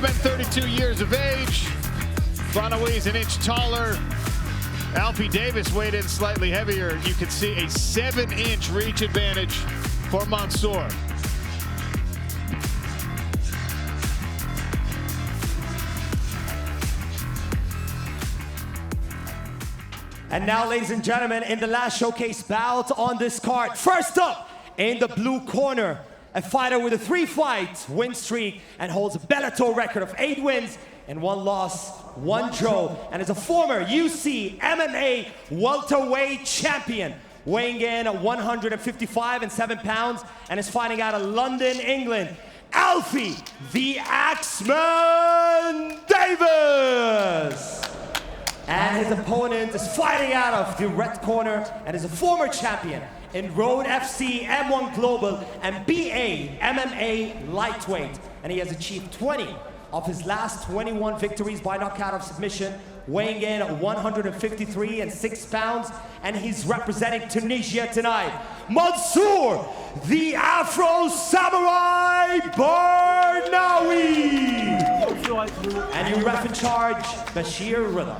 both men 32 years of age. Barnaoui's an inch taller. Alfie Davis weighed in slightly heavier. You can see a 7-inch reach advantage for Mansour. And now, ladies and gentlemen, in the last showcase bout on this card, first up in the blue corner, a fighter with a 3-fight win streak and holds a Bellator record of 8 wins and 1 loss, 1 draw, and is a former UFC MMA welterweight champion, weighing in at 155 7 pounds, and is fighting out of London, England, Alfie the Axeman Davis. And his opponent is fighting out of the red corner and is a former champion in Road FC, M1 Global, and BA MMA lightweight. And he has achieved 20 of his last 21 victories by knockout of submission, weighing in at 153 6 pounds. And he's representing Tunisia tonight, Mansour the Afro Samurai Barnaoui. And your ref in charge, 𝗘𝗨𝗥𝗢𝗣𝗘.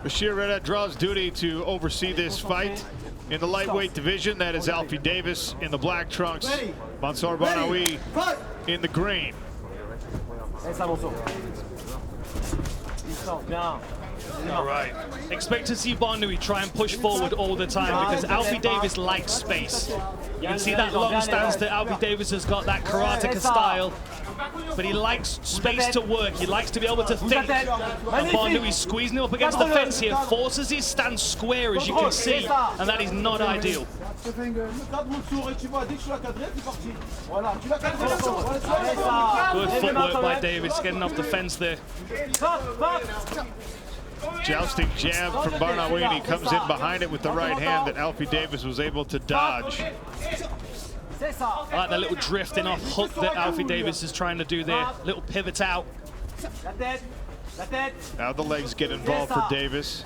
𝗘𝗨𝗥𝗢𝗣𝗘 draws duty to oversee this fight. In the lightweight division, that is Alfie Davis in the black trunks, Mansour Barnaoui in the green. All right. Expect to see Barnaoui try and push forward all the time because Alfie Davis likes space. You can see that long stance that Alfie Davis has got, that 𝗘𝗨𝗥𝗢𝗣𝗘 style. But he likes space to work. He likes to be able to think. And Barnaoui's squeezing him up against the fence here, forces his stance square, as you can see, and that is not ideal. Good footwork by Davis, getting off the fence there. Jousting jab from Barnaoui, and he comes in behind it with the right hand that Alfie Davis was able to dodge. I like that little drifting off hook that Alfie Davis is trying to do there. Little pivot out. Now the legs get involved for Davis.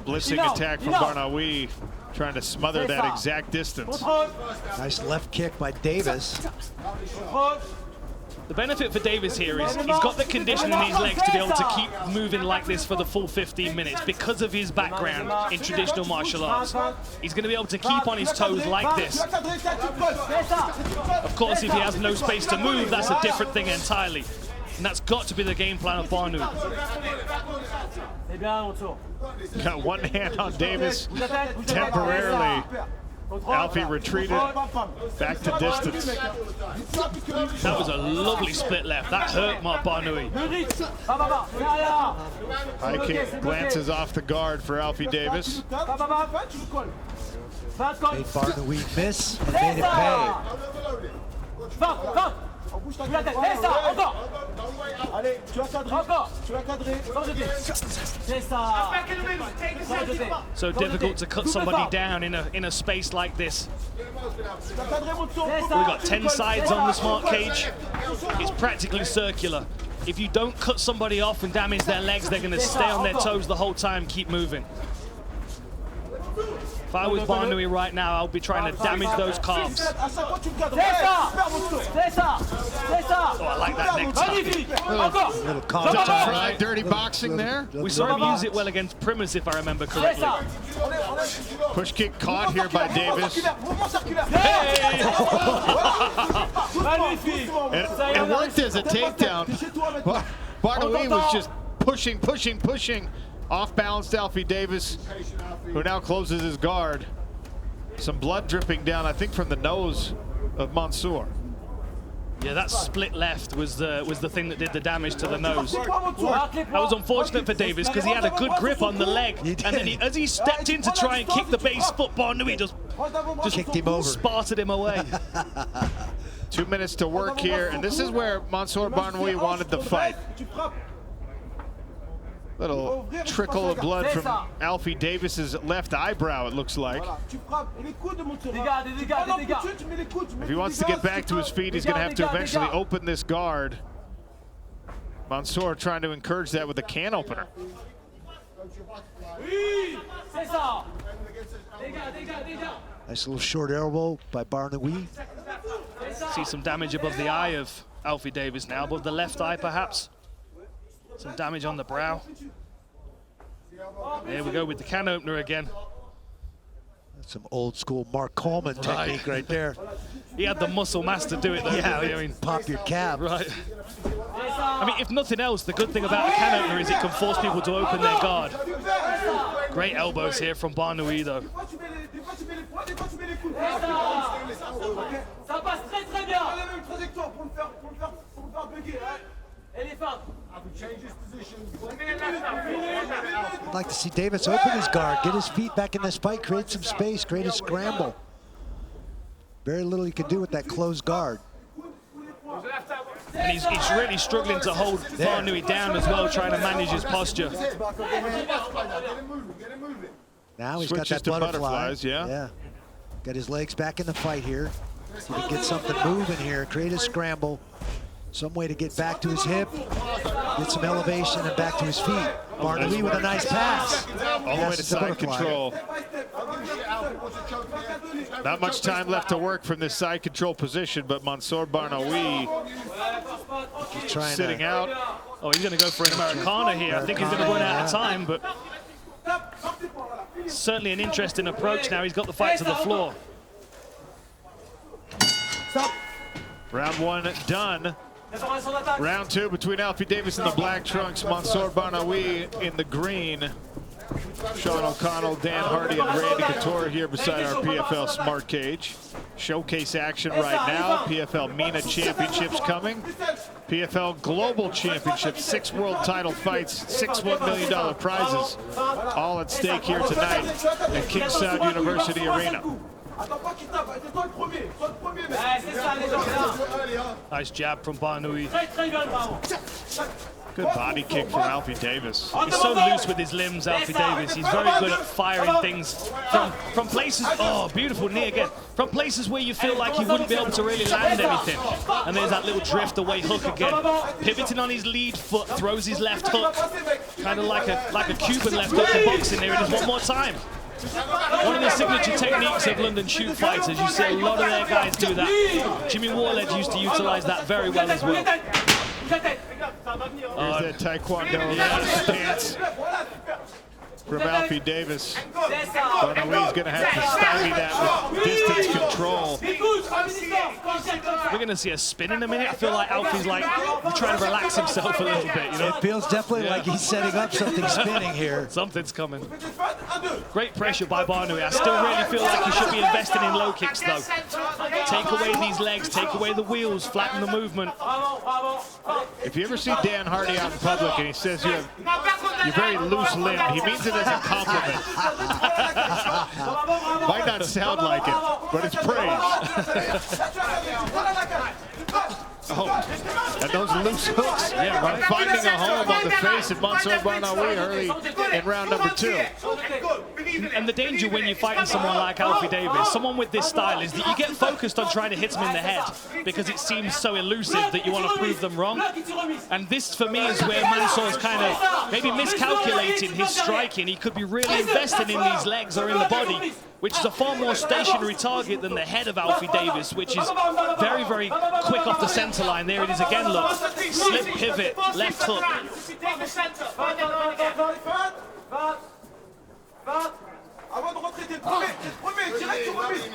Blitzing attack from Barnaoui, trying to smother that exact distance. Nice left kick by Davis. The benefit for Davis here is he's got the condition in his legs to be able to keep moving like this for the full 15 minutes because of his background in traditional martial arts. He's going to be able to keep on his toes like this. Of course, if he has no space to move, that's a different thing entirely. And that's got to be the game plan of Barnaoui. Got one hand on Davis temporarily. Alfie retreated back to distance. That was a lovely split left. That hurt my Barnaoui. High kick glances off the guard for Alfie Davis. Made Barnaoui miss and made it pay. So difficult to cut somebody down in a space like this. We've got 10 sides on the smart cage. It's practically circular. If you don't cut somebody off and damage their legs, they're going to stay on their toes the whole time, keep moving. If I was Barnaoui right now, I'll be trying to damage those calves. Oh, I like that neck tap. Little calf Try dirty boxing there. We saw him use it well against Primus, if I remember correctly. Push kick caught here by Davis. Hey! And it worked as a takedown. Barnaoui was just pushing. Off-balanced Alfie Davis, who now closes his guard. Some blood dripping down, I think, from the nose of Mansour. Yeah, that split left was the thing that did the damage to the nose. That was unfortunate for Davis because he had a good grip on the leg, and then as he stepped in to try and kick the base foot, Barnaoui just kicked him over, spotted him away. 2 minutes to work here, and this is where Mansour Barnaoui wanted the fight. Little trickle of blood from Alfie Davis's left eyebrow, it looks like. If he wants to get back to his feet, he's going to have to eventually open this guard. Mansour trying to encourage that with a can opener. Nice little short elbow by Barnaoui. See some damage above the eye of Alfie Davis now, above the left eye perhaps. Some damage on the brow. There we go with the can opener again. That's some old school Mark Coleman technique right there. He had the muscle mass to do it though. Yeah, I mean, pop your cab. right. I mean, if nothing else, the good thing about the can opener is it can force people to open their guard. Great elbows here from Barnaoui though. I'd like to see Davis open his guard, get his feet back in this fight, create some space, create a scramble. Very little he can do with that closed guard. And he's really struggling to hold Barnaoui down as well, trying to manage his posture. Now he's Switches got that to butterfly. butterflies, yeah. Got his legs back in the fight here. See if he get something moving here, create a scramble. Some way to get back to his hip, get some elevation and back to his feet. Barnaoui with a nice pass. All the way to side control. Not much time left to work from this side control position, but Mansour Barnaoui sitting out. Oh, he's going to go for an Americana here. I think he's going to run out of time, but certainly an interesting approach now. He's got the fight to the floor. Round one done. Round two between Alfie Davis in the black trunks, Mansour Barnaoui in the green. Sean O'Connell, Dan Hardy, and Randy Couture here beside our PFL Smart Cage. Showcase action right now. PFL MENA Championships coming. PFL Global Championships, 6 world title fights, 6 $1 million prizes. All at stake here tonight at King Saud University Arena. Nice jab from Barnaoui. Good body kick from Alfie Davis. He's so loose with his limbs, Alfie Davis. He's very good at firing things from places. Oh, beautiful knee again. From places where you feel like he wouldn't be able to really land anything. And there's that little drift away hook again. Pivoting on his lead foot, throws his left hook, kind of like a Cuban left hook in boxing. There it is one more time. One of the signature techniques of London shoot fighters. You see a lot of their guys do that. Jimmy Warledge used to utilize that very well as well. There's that Taekwondo stance from Alfie Davis. Barnaoui's going to have to stymie that with distance control. We're going to see a spin in a minute. I feel like Alfie's like trying to relax himself a little bit, you know? It feels definitely like he's setting up something spinning here. Something's coming. Great pressure by Barnaoui. I still really feel like he should be investing in low kicks, though. Take away these legs, take away the wheels, flatten the movement. If you ever see Dan Hardy out in public and he says you're very loose-limbed, he means it as a compliment. Might not sound like it, but it's praise. Oh, and those loose hooks are finding a home on the face of Mansour Barnaoui early in round number 2. And the danger when you're fighting someone like Alfie Davis, someone with this style, is that you get focused on trying to hit them in the head because it seems so elusive that you want to prove them wrong. And this, for me, is where Mansour's kind of maybe miscalculating his striking. He could be really investing in these legs or in the body, which is a far more stationary target than the head of Alfie Davis, which is very, very quick off the center line. There it is again, look. Slip pivot, left hook.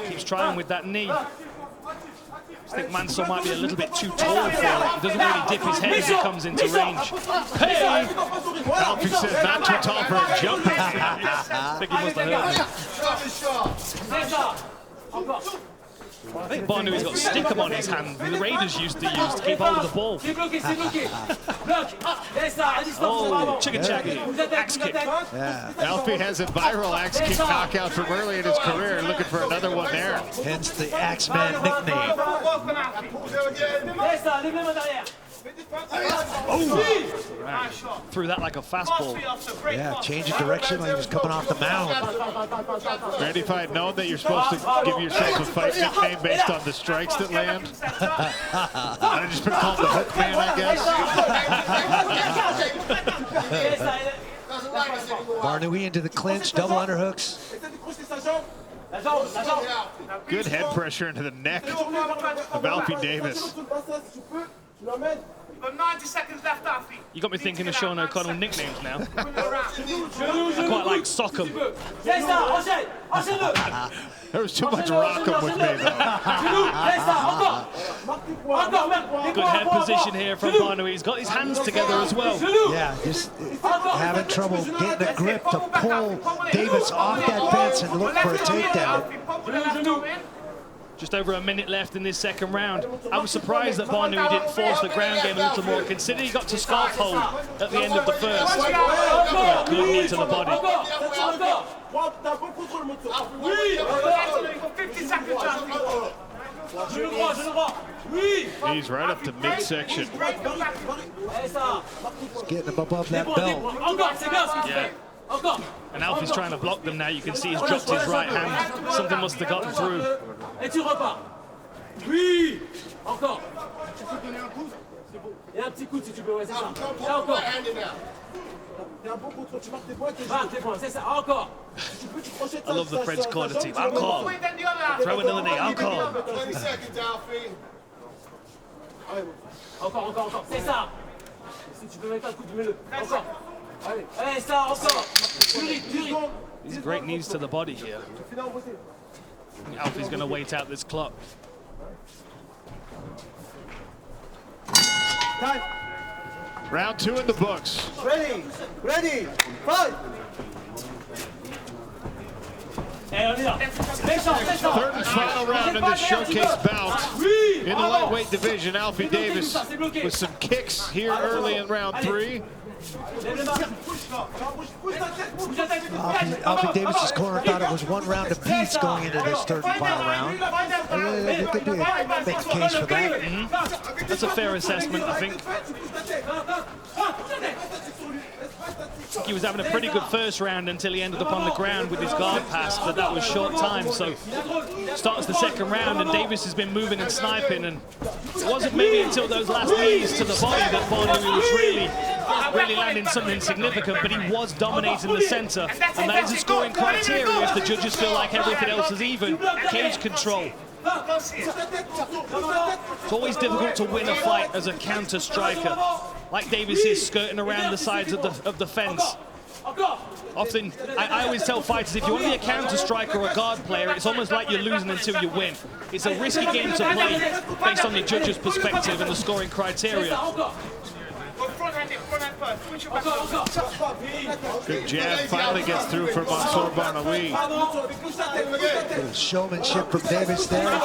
Keeps trying with that knee. I think Mansour might be a little bit too tall for it. He doesn't really dip his head as he comes into range. Hey! Alfie says not too tall for a jump. I think he must have heard me. I think Barnaoui's got stickum on his hand. The Raiders used to use to keep hold of the ball. Oh, chicken chaggy, axe kick. Yeah. Alfie has a viral axe kick knockout from early in his career, looking for another one there. Hence the Axeman nickname. Oh! Threw that like a fastball. Yeah, change of direction like he was coming off the mound. Randy, if I had known that you're supposed to give yourself a fight nickname based on the strikes that land, I'd have just been called the Hook Man, I guess. Barnaoui into the clinch, double underhooks. Good head pressure into the neck of Alfie Davis. 90 seconds left, Alfie. You got me thinking of Sean O'Connell nicknames now. I quite like Sockham. There was too much Rockham with me, though. Good head position here from Barnaoui. He's got his hands together as well. Yeah, just having trouble getting a grip to pull Davis off that fence and look for a takedown. Just over a minute left in this second round. I was surprised that Barnaoui didn't force the ground game a little more, considering he got to scarf hold at the end of the first. Good knee to the body. 50 seconds, He's right up to midsection. He's getting him above that belt. Yeah. And Alfie's trying to block them now. You can see he's dropped his right hand. Something must have gotten through. I love the French corner team. Encore. Throw another knee. Encore. 20 seconds, Alfie. Encore. C'est ça. Si tu peux mettre un coup, tu mets le. Encore. Allez, ça, encore. These great knees to the body here. Alfie's going to wait out this clock. Time. Round 2 in the books. Ready, fight. Third and final round in this showcase bout. In the lightweight division, Alfie Davis with some kicks here early in round 3. Alfie Davis's corner thought it was one round apiece going into this third and final round. They could make a case for that. That's a fair assessment, I think. He was having a pretty good first round until he ended up on the ground with his guard pass, but that was short time. So starts the second round and Davis has been moving and sniping, and it wasn't maybe until those last knees to the body that Barnaoui was really landing something significant, but he was dominating the center, and that is a scoring criteria if the judges feel like everything else is even. Cage control. It's always difficult to win a fight as a counter striker. Like Davis is skirting around the sides of the fence. Often, I always tell fighters, if you want to be a counter striker or a guard player, it's almost like you're losing until you win. It's a risky game to play based on the judge's perspective and the scoring criteria. Good jab finally gets through for Mansour Barnaoui. Good showmanship from Davis there.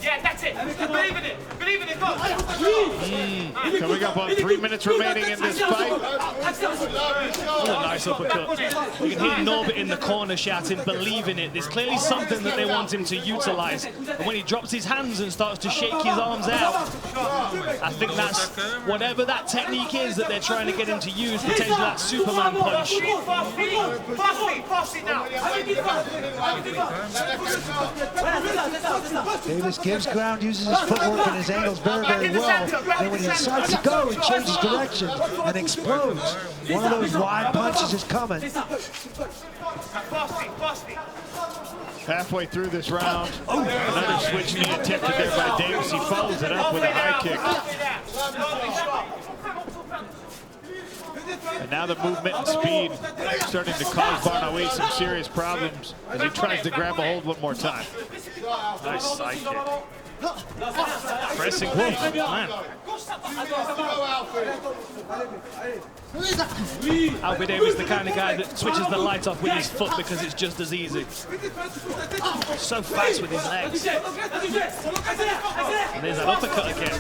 Yeah, that's it. Believe in it. Believe in it. Go. Coming up on 3 minutes remaining in this fight. Oh, a nice uppercut. You can hear Norbert in the corner shouting, believe in it. There's clearly something that they want him to utilize. And when he drops his hands and starts to shake his arms out, I think that's whatever that technique is that they're trying to get him to use, potentially that Superman punch. Davis gives ground, uses his footwork and his angles very, very well. And when he decides to go, he changes direction and explodes. One of those wide punches is coming. Halfway through this round, another switch knee attempted there by Davis. He follows it up with a high kick. And now the movement and speed starting to cause Barnaoui some serious problems as he tries to grab a hold one more time. Nice side kick. Pressing kick, man. Alfie Davis, the kind of guy that switches the light off with his foot because it's just as easy. So fast with his legs. And there's an uppercut again.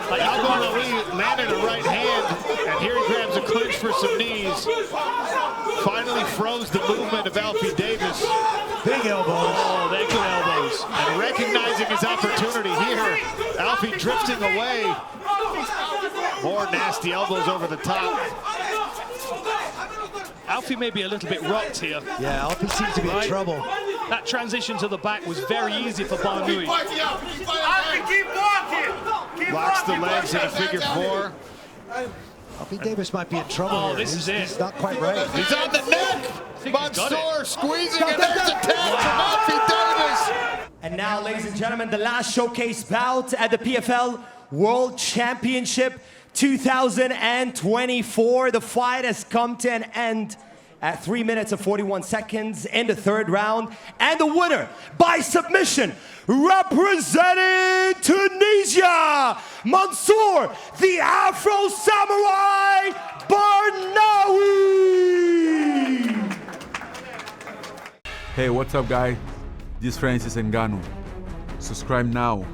Like Barnaoui landed a right hand, and here he grabs a clinch for some knees. Finally froze the movement of Alfie Davis. Big elbows. Oh, they're good elbows. And recognizing his opportunity here, Alfie drifting away. More nasty elbows over the top. Alfie may be a little bit rocked here. Yeah, Alfie seems to be in trouble. That transition to the back was very easy for Barnaoui. Alfie, keep walking. Keep Locks the walking, legs in a buddy. figure four. Alfie Davis might be in trouble Oh, here. this is it. He's not quite right. He's on the neck. think he's got Mansour squeezing, and there's a tap from Alfie Davis. And now, ladies and gentlemen, the last showcase bout at the PFL World Championship 2024. The fight has come to an end at 3 minutes and 41 seconds in the third round. And the winner by submission, representing Tunisia, Mansour the Afro Samurai Barnaoui. Hey, what's up, guy? This is Francis Ngannou. Subscribe now.